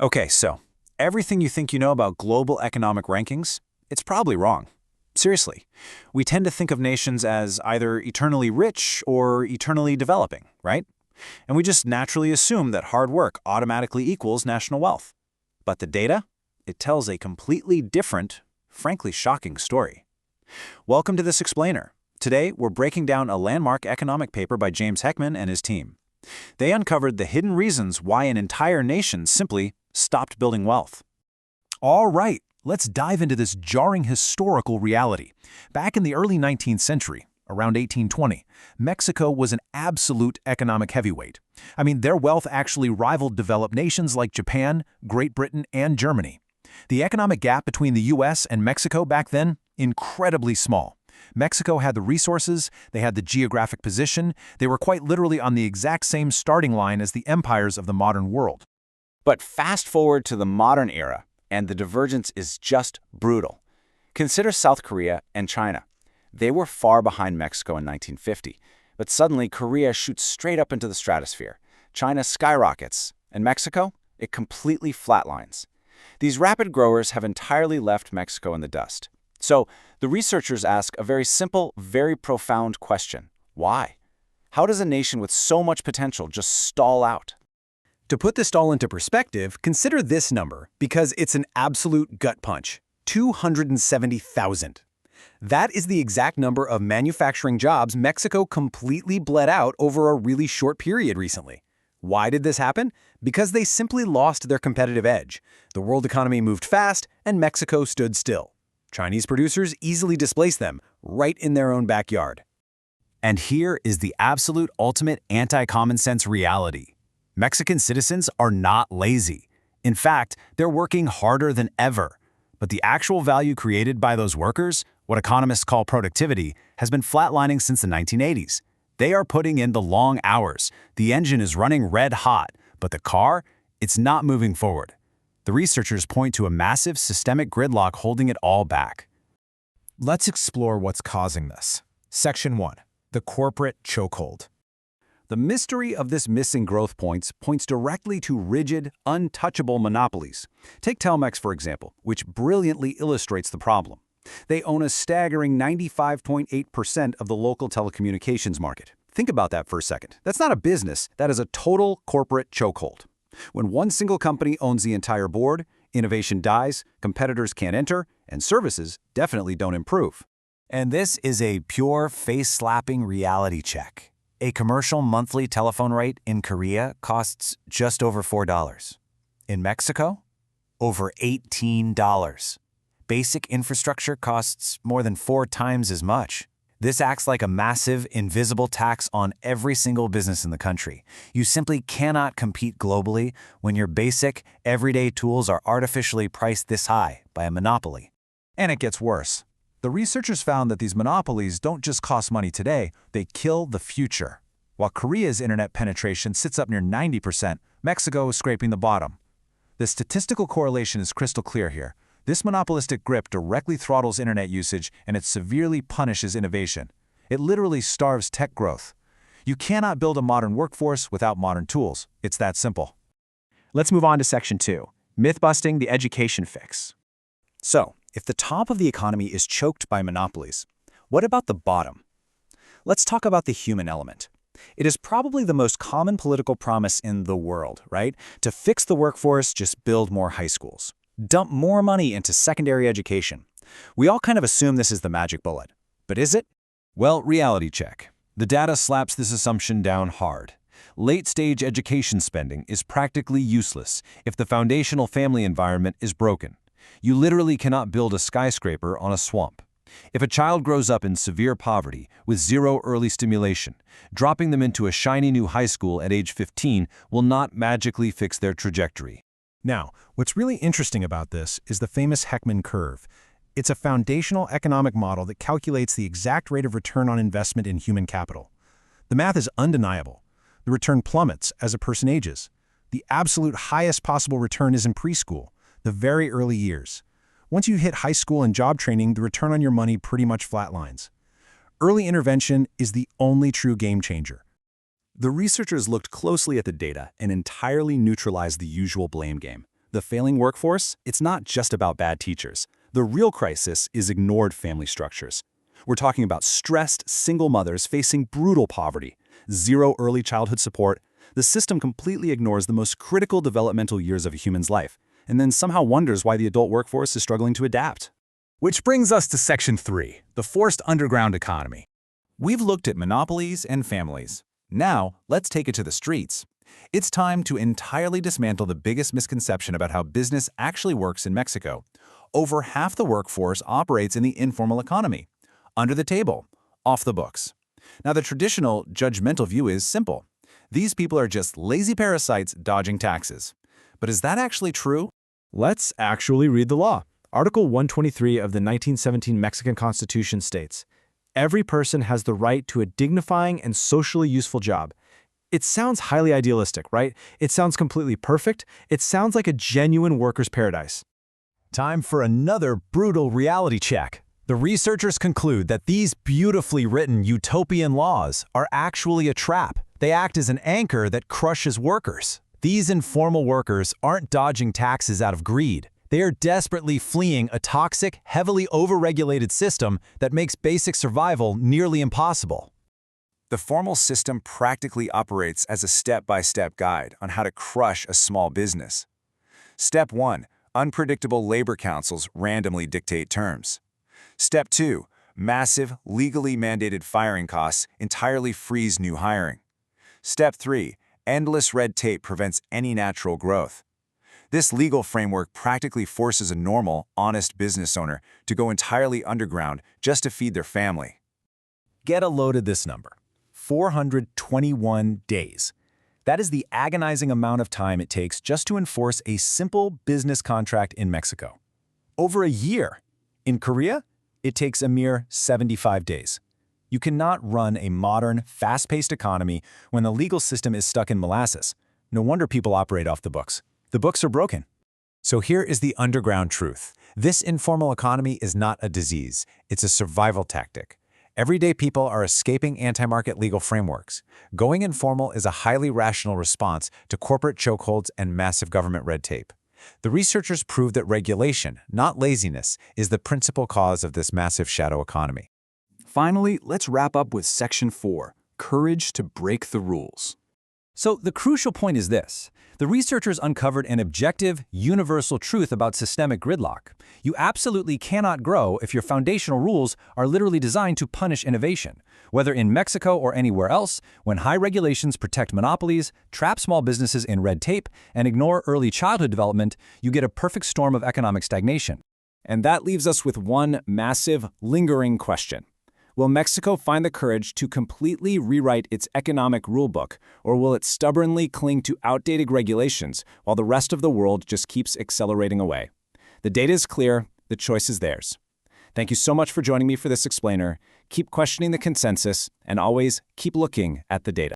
Okay, so everything you think you know about global economic rankings, it's probably wrong. Seriously, we tend to think of nations as either eternally rich or eternally developing, right? And we just naturally assume that hard work automatically equals national wealth. But the data? It tells a completely different, frankly shocking story. Welcome to This Explainer. Today, we're breaking down a landmark economic paper by James Heckman and his team. They uncovered the hidden reasons why an entire nation simply stopped building wealth. All right, let's dive into this jarring historical reality. Back in the early 19th century, around 1820, Mexico was an absolute economic heavyweight. I mean, their wealth actually rivaled developed nations like Japan, Great Britain, and Germany. The economic gap between the U.S. and Mexico back then, incredibly small. Mexico had the resources, they had the geographic position, they were quite literally on the exact same starting line as the empires of the modern world. But fast forward to the modern era, and the divergence is just brutal. Consider South Korea and China. They were far behind Mexico in 1950, but suddenly Korea shoots straight up into the stratosphere. China skyrockets, and Mexico, it completely flatlines. These rapid growers have entirely left Mexico in the dust. So, the researchers ask a very simple, very profound question. Why? How does a nation with so much potential just stall out? To put this all into perspective, consider this number, because it's an absolute gut punch. 270,000. That is the exact number of manufacturing jobs Mexico completely bled out over a really short period recently. Why did this happen? Because they simply lost their competitive edge. The world economy moved fast, and Mexico stood still. Chinese producers easily displaced them, right in their own backyard. And here is the absolute ultimate anti-common sense reality. Mexican citizens are not lazy. In fact, they're working harder than ever. But the actual value created by those workers, what economists call productivity, has been flatlining since the 1980s. They are putting in the long hours. The engine is running red hot, but the car, it's not moving forward. The researchers point to a massive systemic gridlock holding it all back. Let's explore what's causing this. Section 1. The corporate chokehold. The mystery of this missing growth points directly to rigid, untouchable monopolies. Take Telmex, for example, which brilliantly illustrates the problem. They own a staggering 95.8% of the local telecommunications market. Think about that for a second. That's not a business, that is a total corporate chokehold. When one single company owns the entire board, innovation dies, competitors can't enter, and services definitely don't improve. And this is a pure face-slapping reality check. A commercial monthly telephone rate in Korea costs just over $4. In Mexico, over $18. Basic infrastructure costs more than 4 times as much. This acts like a massive, invisible tax on every single business in the country. You simply cannot compete globally when your basic, everyday tools are artificially priced this high by a monopoly. And it gets worse. The researchers found that these monopolies don't just cost money today, they kill the future. While Korea's internet penetration sits up near 90%, Mexico is scraping the bottom. The statistical correlation is crystal clear here. This monopolistic grip directly throttles internet usage, and it severely punishes innovation. It literally starves tech growth. You cannot build a modern workforce without modern tools. It's that simple. Let's move on to Section 2, Myth-busting the education fix. So, if the top of the economy is choked by monopolies, what about the bottom? Let's talk about the human element. It is probably the most common political promise in the world, right? To fix the workforce, just build more high schools. Dump more money into secondary education. We all kind of assume this is the magic bullet. But is it? Well, reality check. The data slaps this assumption down hard. Late-stage education spending is practically useless if the foundational family environment is broken. You literally cannot build a skyscraper on a swamp. If a child grows up in severe poverty with zero early stimulation, dropping them into a shiny new high school at age 15 will not magically fix their trajectory. Now, what's really interesting about this is the famous Heckman curve. It's a foundational economic model that calculates the exact rate of return on investment in human capital. The math is undeniable. The return plummets as a person ages. The absolute highest possible return is in preschool, the very early years. Once you hit high school and job training, the return on your money pretty much flatlines. Early intervention is the only true game changer. The researchers looked closely at the data and entirely neutralized the usual blame game. The failing workforce, it's not just about bad teachers. The real crisis is ignored family structures. We're talking about stressed single mothers facing brutal poverty, zero early childhood support. The system completely ignores the most critical developmental years of a human's life, and then somehow wonders why the adult workforce is struggling to adapt. Which brings us to Section 3, the forced underground economy. We've looked at monopolies and families. Now, let's take it to the streets. It's time to entirely dismantle the biggest misconception about how business actually works in Mexico. Over half the workforce operates in the informal economy, under the table, off the books. Now, the traditional, judgmental view is simple. These people are just lazy parasites dodging taxes. But is that actually true? Let's actually read the law. Article 123 of the 1917 Mexican Constitution states, "Every person has the right to a dignifying and socially useful job." It sounds highly idealistic, right? It sounds completely perfect. It sounds like a genuine worker's paradise. Time for another brutal reality check. The researchers conclude that these beautifully written utopian laws are actually a trap. They act as an anchor that crushes workers. These informal workers aren't dodging taxes out of greed. They are desperately fleeing a toxic, heavily overregulated system that makes basic survival nearly impossible. The formal system practically operates as a step-by-step guide on how to crush a small business. Step 1. Unpredictable labor councils randomly dictate terms. Step 2. Massive, legally mandated firing costs entirely freeze new hiring. Step 3. Endless red tape prevents any natural growth. This legal framework practically forces a normal, honest business owner to go entirely underground just to feed their family. Get a load of this number. 421 days. That is the agonizing amount of time it takes just to enforce a simple business contract in Mexico. Over a year. In Korea, it takes a mere 75 days. You cannot run a modern, fast-paced economy when the legal system is stuck in molasses. No wonder people operate off the books. The books are broken. So here is the underground truth. This informal economy is not a disease. It's a survival tactic. Everyday people are escaping anti-market legal frameworks. Going informal is a highly rational response to corporate chokeholds and massive government red tape. The researchers prove that regulation, not laziness, is the principal cause of this massive shadow economy. Finally, let's wrap up with Section 4, courage to break the rules. So the crucial point is this. The researchers uncovered an objective, universal truth about systemic gridlock. You absolutely cannot grow if your foundational rules are literally designed to punish innovation. Whether in Mexico or anywhere else, when high regulations protect monopolies, trap small businesses in red tape, and ignore early childhood development, you get a perfect storm of economic stagnation. And that leaves us with one massive, lingering question. Will Mexico find the courage to completely rewrite its economic rulebook, or will it stubbornly cling to outdated regulations while the rest of the world just keeps accelerating away? The data is clear, the choice is theirs. Thank you so much for joining me for this explainer. Keep questioning the consensus, and always keep looking at the data.